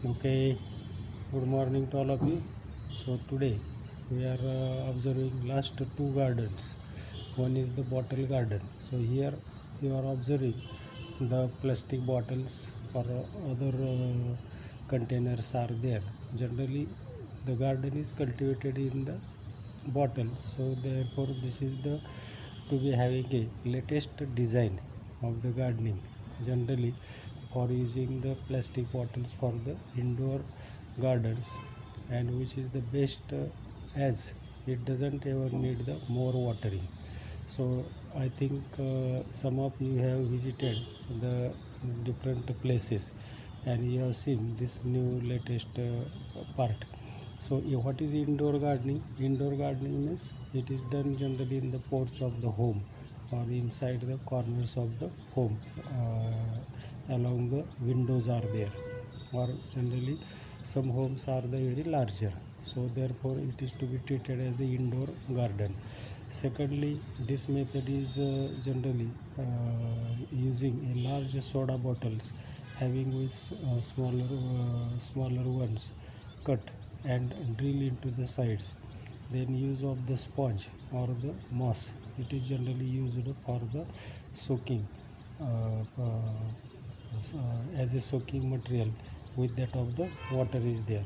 Okay, good morning to all of you. So today we are observing last two gardens. One is the bottle garden. So here you are observing the plastic bottles or other containers are there. Generally, the garden is cultivated in the bottle. So therefore, this is the to be having a latest design of the gardening. Generally, for using the plastic bottles for the indoor gardens, and which is the best as it doesn't ever need the more watering. So I think some of you have visited the different places and you have seen this new latest part. So what is indoor gardening? Indoor gardening means it is done generally in the porch of the home or inside the corners of the home. Along the windows are there, or generally some homes are the very larger. So therefore it is to be treated as the indoor garden. Secondly, this method is generally using a large soda bottles having with smaller ones cut and drill into the sides. Then use of the sponge or the moss. It is generally used for the soaking as a soaking material with that of the water is there.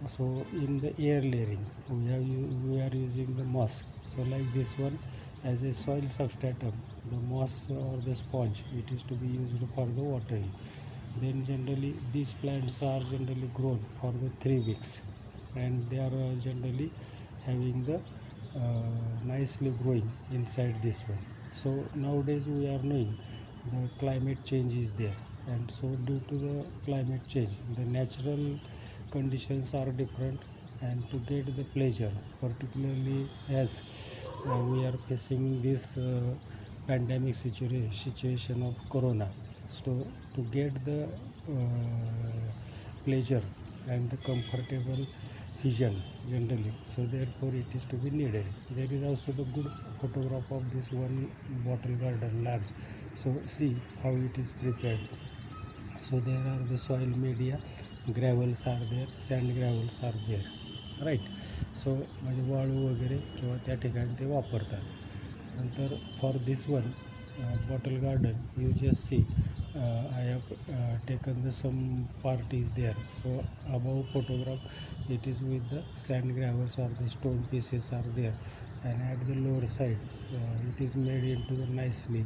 So in the air layering we are using the moss. So like this one as a soil substratum, the moss or the sponge, it is to be used for the watering. Then generally these plants are generally grown for the 3 weeks and they are generally having the nicely growing inside this one. So nowadays we are knowing the climate change is there, and so due to the climate change the natural conditions are different, and to get the pleasure, particularly as we are facing this pandemic situation of corona. So to get the pleasure and the comfortable vision generally, so therefore it is to be needed. There is also the good photograph of this one bottle garden large. So see how it is prepared. So there are the soil media, gravels are there, sand gravels are there, right. So म्हणजे वाळू वगैरे किंवा त्या ठिकाणी ते वापरतात. नंतर for this one bottle garden, you just see I have taken the some part is there. So above photograph it is with the sand gravels or the stone pieces are there, and at the lower side it is made into the nicely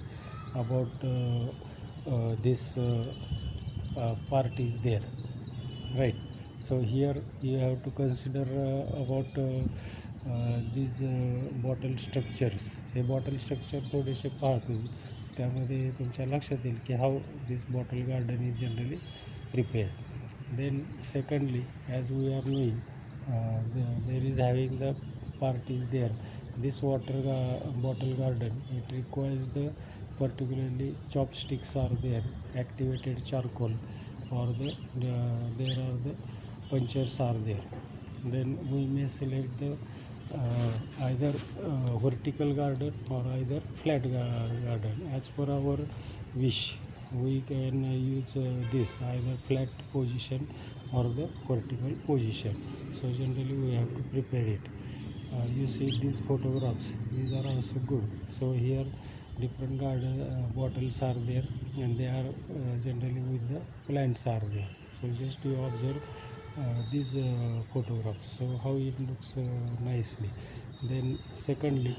about this part is there, right. So here you have to consider about these bottle structures. हे bottle structure थोडेसे पहा तुम्ही, त्यामध्ये तुमच्या लक्षात येईल की how this bottle garden is generally prepared. Then secondly, as we are knowing, there is having the part is there. This bottle garden, it requires the particularly chopsticks are there, activated charcoal, or there are the punctures are there. Then we may select the either vertical garden or either flat garden as per our wish. We can use this either flat position or the vertical position. So generally we have to prepare it. You see these photographs, these are also good. So here different garden bottles are there, and they are generally with the plants are there. So just you observe these photographs, so how it looks nicely. Then secondly,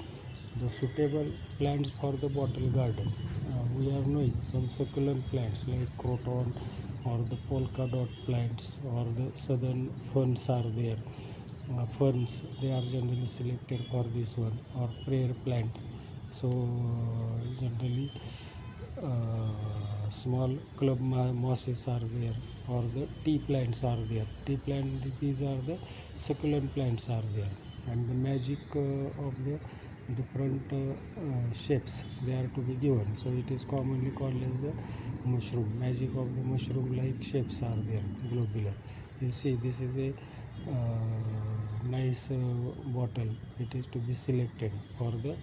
the suitable plants for the bottle garden, we are knowing some succulent plants like croton or the polka dot plants or the southern ferns are there. Ferns, they are generally selected for this one, or prayer plant. So generally small club mosses are there, or the tea plants are there. Tea plant, these are the succulent plants are there, and the magic of the different shapes they are to be given. So it is commonly called as the mushroom. Magic of the mushroom like shapes are there, globular. You see this is a nice bottle. It is to be selected for the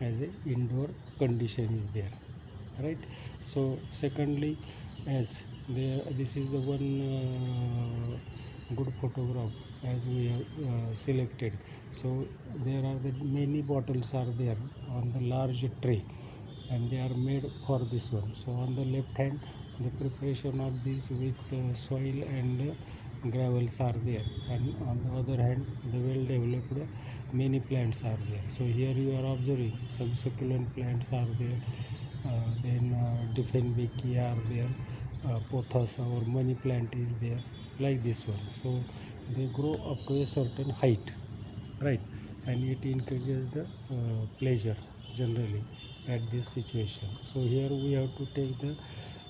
as a indoor condition is there, right. So secondly, as there, this is the one good photograph as we have selected. So there are the many bottles are there on the large tray, and they are made for this one. So on the left hand, the preparation of this with soil and gravels are there, and on the other hand, the well developed many plants are there. So here you are observing some succulent plants are there, then Dieffenbachia are there, pothos or money plant is there, like this one. So they grow up to a certain height, right, and it increases the pleasure generally at this situation. So here we have to take the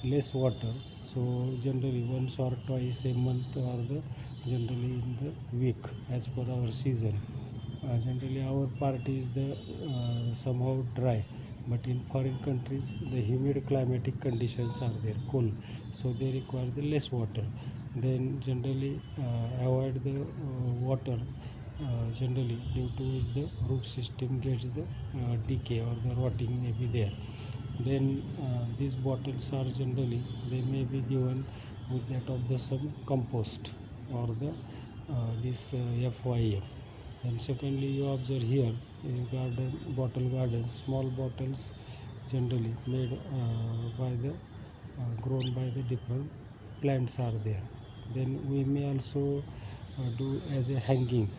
less water, so generally once or twice a month, or the generally in the week as per our season. Generally our part is the somehow dry, but in foreign countries the humid climatic conditions are there, cool, so they require the less water. Then generally avoid the water, generally due to which the root system gets the decay or the rotting may be there. Then these bottles are generally, they may be given with that of the some compost or the this FYM. And secondly, you observe here garden, bottle gardens, small bottles generally made by the grown by the different plants are there. Then we may also do as a hanging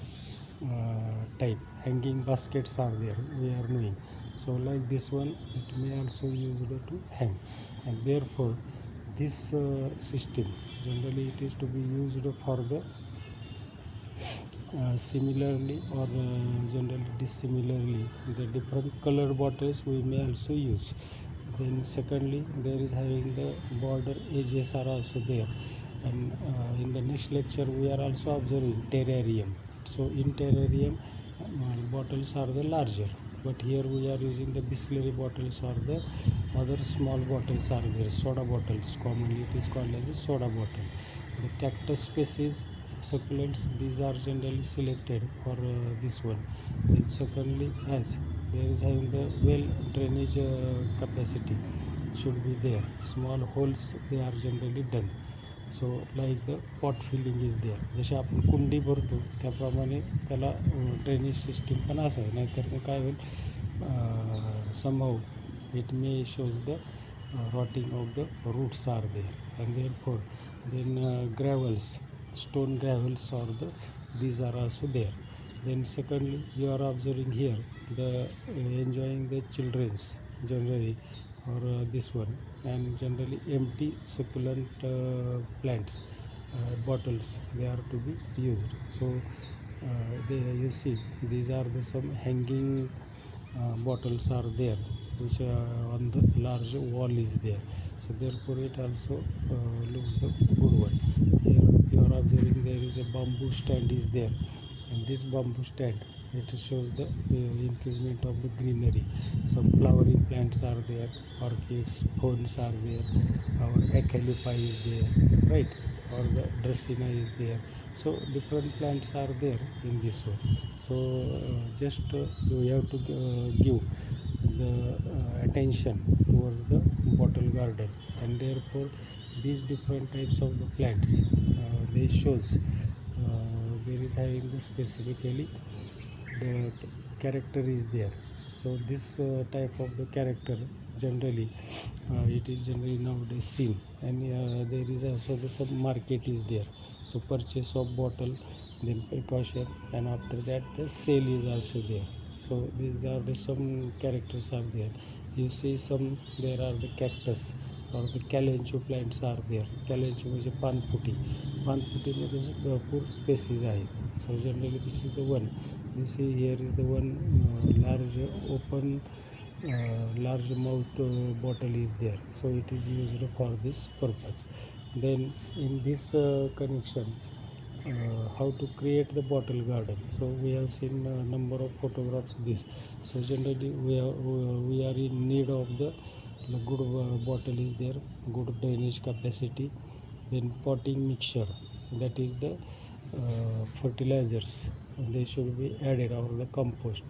type, hanging baskets are there, we are knowing. So like this one, it may also used to hang, and therefore this system generally it is to be used for the similarly or generally dissimilarly the different color bottles we may also use. Then secondly, there is having the border edges are also there, and in the next lecture we are also observing terrarium. So in terrarium bottles are the larger, but here we are using the Bisleri bottles or the other small bottles are there, soda bottles, commonly it is called as a soda bottle. The cactus species succulents, these are generally selected for this one. Then secondly, as there is having the well drainage capacity should be there, small holes they are generally done. So like the pot filling is there, जसे आपण कुंडी भरतो त्याप्रमाणे त्याला drainage system पण असावं, नाहीतर मग काय होईल, somehow it may shows the rotting of the roots are there, and therefore then gravels, stone gravels or the these are also there. Then secondly, you are observing here the enjoying the children's generally or this one, and generally empty succulent plants bottles they are to be used. So you see these are the some hanging bottles are there which on the large wall is there, so therefore it also looks the good one. Here you are observing there is a bamboo stand is there, and this bamboo stand it shows the increasement of the greenery. Some flowering plants are there, orchids, ferns are there, our acalypha is there, right, or the dracaena is there. So different plants are there in this one. So just you have to give the attention towards the bottle garden, and therefore these different types of the plants they shows there is having the specifically the character is there. So this type of the character generally it is generally nowadays seen, and there is also the some market is there. So purchase of bottle, then precaution, and after that the sale is also there. So these are the some characters are there. You see some there are the cactus or the calencho plants are there. Calencho म्हणजे पानफुटी, पानफुटीमध्ये भरपूर species आहेत. So generally this is the one. You see here is the one large open large mouth bottle is there, so it is used for this purpose. Then in this connection how to create the bottle garden, so we have seen a number of photographs this. So generally we are in need of the good bottle is there, good drainage capacity, then potting mixture, that is the fertilizers they should be added, or the compost.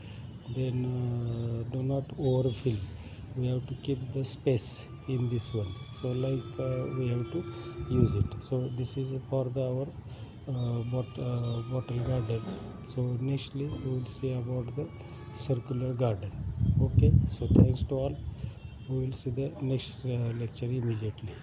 Then do not overfill, we have to keep the space in this one. So like we have to use it. So this is for the our bottle garden. So nextly we will see about the circular garden. Okay, so thanks to all. We will see the next lecture immediately.